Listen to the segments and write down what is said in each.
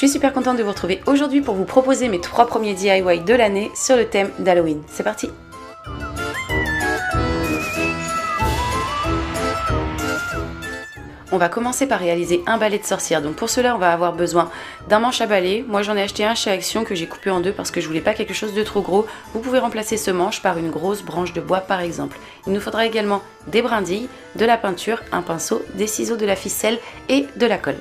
suis super contente de vous retrouver aujourd'hui pour vous proposer mes 3 premiers DIY de l'année sur le thème d'Halloween. C'est parti! On va commencer par réaliser un balai de sorcière. Donc pour cela, on va avoir besoin d'un manche à balai. Moi, j'en ai acheté un chez Action que j'ai coupé en deux parce que je voulais pas quelque chose de trop gros. Vous pouvez remplacer ce manche par une grosse branche de bois par exemple. Il nous faudra également des brindilles, de la peinture, un pinceau, des ciseaux, de la ficelle et de la colle.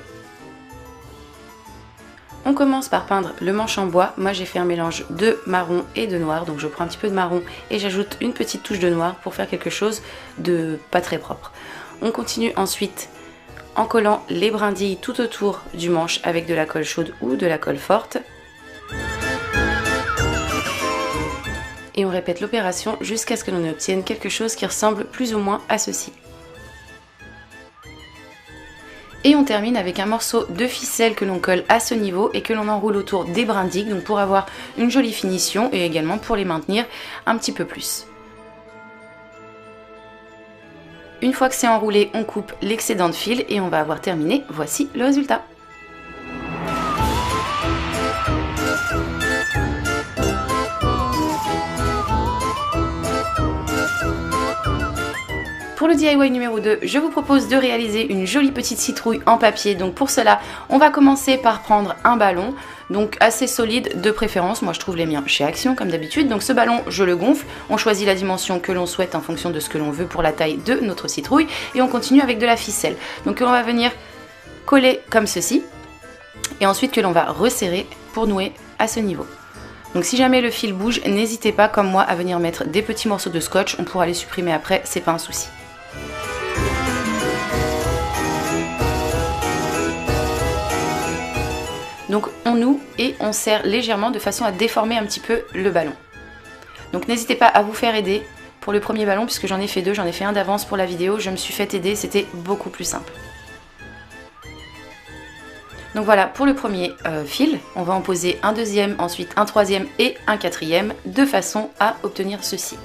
On commence par peindre le manche en bois. Moi, j'ai fait un mélange de marron et de noir. Donc je prends un petit peu de marron et j'ajoute une petite touche de noir pour faire quelque chose de pas très propre. On continue ensuite en collant les brindilles tout autour du manche avec de la colle chaude ou de la colle forte. Et on répète l'opération jusqu'à ce que l'on obtienne quelque chose qui ressemble plus ou moins à ceci. Et on termine avec un morceau de ficelle que l'on colle à ce niveau et que l'on enroule autour des brindilles, donc pour avoir une jolie finition et également pour les maintenir un petit peu plus. Une fois que c'est enroulé, on coupe l'excédent de fil et on va avoir terminé. Voici le résultat. Pour le DIY numéro 2, je vous propose de réaliser une jolie petite citrouille en papier. Donc pour cela, on va commencer par prendre un ballon, donc assez solide de préférence. Moi je trouve les miens chez Action comme d'habitude. Donc ce ballon, je le gonfle, on choisit la dimension que l'on souhaite en fonction de ce que l'on veut pour la taille de notre citrouille. Et on continue avec de la ficelle. Donc on va venir coller comme ceci. Et ensuite que l'on va resserrer pour nouer à ce niveau. Donc si jamais le fil bouge, n'hésitez pas comme moi à venir mettre des petits morceaux de scotch. On pourra les supprimer après, c'est pas un souci. Donc on noue et on serre légèrement de façon à déformer un petit peu le ballon. Donc n'hésitez pas à vous faire aider pour le premier ballon puisque j'en ai fait deux, j'en ai fait un d'avance pour la vidéo, je me suis fait aider, c'était beaucoup plus simple. Donc voilà pour le premier fil, on va en poser un deuxième, ensuite un troisième et un quatrième de façon à obtenir ceci.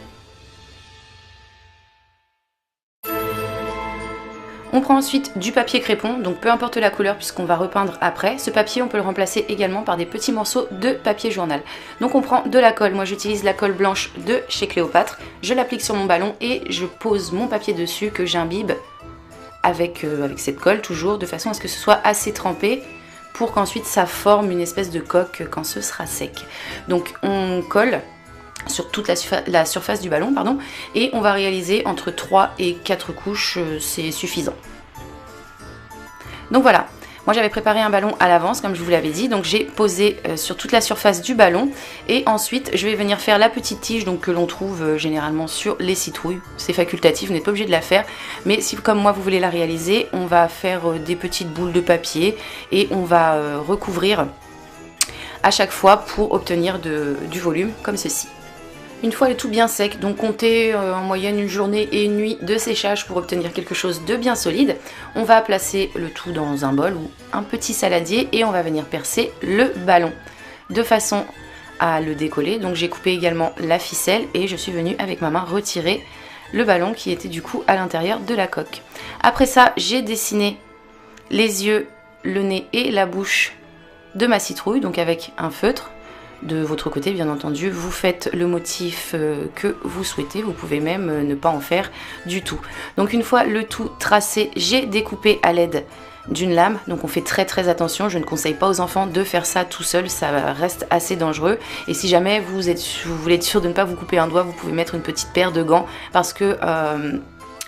On prend ensuite du papier crépon, donc peu importe la couleur puisqu'on va repeindre après. Ce papier, on peut le remplacer également par des petits morceaux de papier journal. Donc on prend de la colle, moi j'utilise la colle blanche de chez Cléopâtre. Je l'applique sur mon ballon et je pose mon papier dessus que j'imbibe avec cette colle toujours, de façon à ce que ce soit assez trempé pour qu'ensuite ça forme une espèce de coque quand ce sera sec. Donc on colle sur toute la surface du ballon, pardon, et on va réaliser entre 3 et 4 couches, c'est suffisant. Donc voilà, moi j'avais préparé un ballon à l'avance comme je vous l'avais dit, donc j'ai posé sur toute la surface du ballon et ensuite je vais venir faire la petite tige donc, que l'on trouve généralement sur les citrouilles. C'est facultatif, vous n'êtes pas obligé de la faire, mais si comme moi vous voulez la réaliser, on va faire des petites boules de papier et on va recouvrir à chaque fois pour obtenir du volume comme ceci. Une fois le tout bien sec, donc comptez en moyenne une journée et une nuit de séchage pour obtenir quelque chose de bien solide, on va placer le tout dans un bol ou un petit saladier et on va venir percer le ballon de façon à le décoller. Donc j'ai coupé également la ficelle et je suis venue avec ma main retirer le ballon qui était du coup à l'intérieur de la coque. Après ça, j'ai dessiné les yeux, le nez et la bouche de ma citrouille, donc avec un feutre. De votre côté, bien entendu, vous faites le motif que vous souhaitez, vous pouvez même ne pas en faire du tout. Donc une fois le tout tracé, j'ai découpé à l'aide d'une lame, donc on fait très attention, je ne conseille pas aux enfants de faire ça tout seul, ça reste assez dangereux. Et si jamais vous voulez être sûr de ne pas vous couper un doigt, vous pouvez mettre une petite paire de gants parce que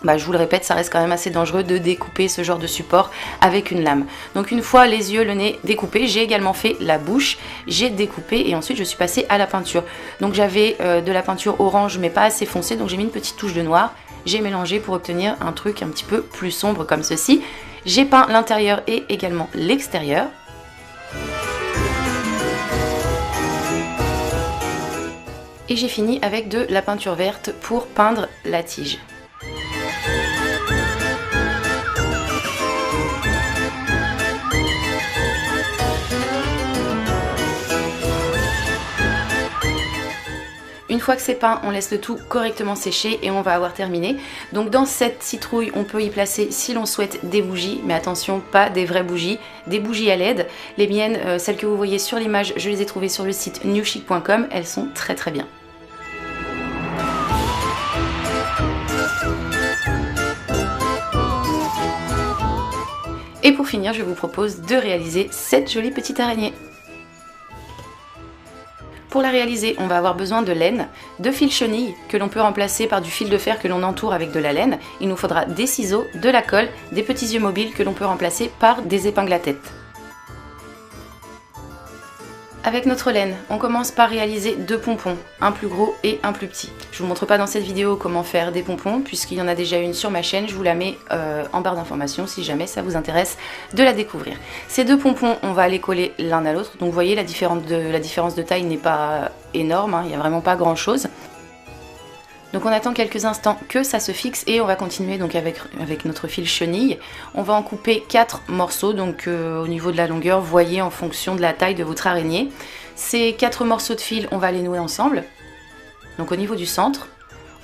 je vous le répète, ça reste quand même assez dangereux de découper ce genre de support avec une lame. Donc une fois les yeux, le nez découpés, j'ai également fait la bouche, j'ai découpé et ensuite je suis passée à la peinture. Donc j'avais de la peinture orange mais pas assez foncée, donc j'ai mis une petite touche de noir. J'ai mélangé pour obtenir un truc un petit peu plus sombre comme ceci. J'ai peint l'intérieur et également l'extérieur. Et j'ai fini avec de la peinture verte pour peindre la tige. Une Une fois que c'est peint, on laisse le tout correctement sécher et on va avoir terminé. Donc dans cette citrouille, on peut y placer, si l'on souhaite, des bougies, mais attention, pas des vraies bougies, des bougies à LED. Les miennes, celles que vous voyez sur l'image, je les ai trouvées sur le site newchic.com, elles sont très très bien. Et pour finir, je vous propose de réaliser cette jolie petite araignée. Pour la réaliser, on va avoir besoin de laine, de fil chenille que l'on peut remplacer par du fil de fer que l'on entoure avec de la laine. Il nous faudra des ciseaux, de la colle, des petits yeux mobiles que l'on peut remplacer par des épingles à tête. Avec notre laine, on commence par réaliser 2 pompons, un plus gros et un plus petit. Je vous montre pas dans cette vidéo comment faire des pompons puisqu'il y en a déjà une sur ma chaîne, je vous la mets en barre d'informations si jamais ça vous intéresse de la découvrir. Ces 2 pompons, on va les coller l'un à l'autre, donc vous voyez la différence de taille n'est pas énorme, hein, il n'y a vraiment pas grand chose. Donc on attend quelques instants que ça se fixe et on va continuer donc avec notre fil chenille. On va en couper 4 morceaux, donc au niveau de la longueur, voyez en fonction de la taille de votre araignée. Ces 4 morceaux de fil, on va les nouer ensemble. Donc au niveau du centre,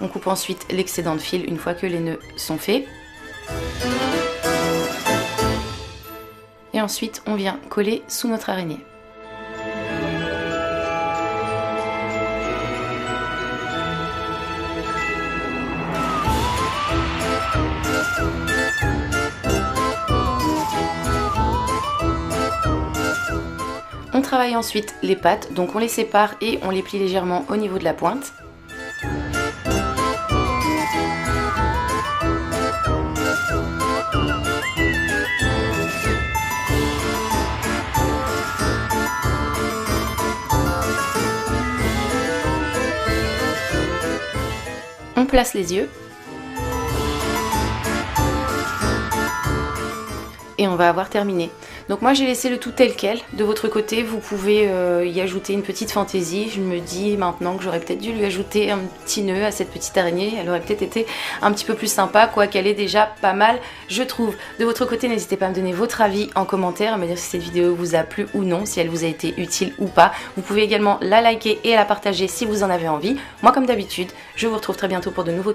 on coupe ensuite l'excédent de fil une fois que les nœuds sont faits. Et ensuite on vient coller sous notre araignée. On travaille ensuite les pattes, donc on les sépare et on les plie légèrement au niveau de la pointe. On place les yeux. Et on va avoir terminé. Donc moi j'ai laissé le tout tel quel. De votre côté vous pouvez y ajouter une petite fantaisie. Je me dis maintenant que j'aurais peut-être dû lui ajouter un petit nœud à cette petite araignée. Elle aurait peut-être été un petit peu plus sympa, quoiqu'elle est déjà pas mal je trouve. De votre côté n'hésitez pas à me donner votre avis en commentaire, à me dire si cette vidéo vous a plu ou non, si elle vous a été utile ou pas. Vous pouvez également la liker et la partager si vous en avez envie. Moi comme d'habitude je vous retrouve très bientôt pour de nouveaux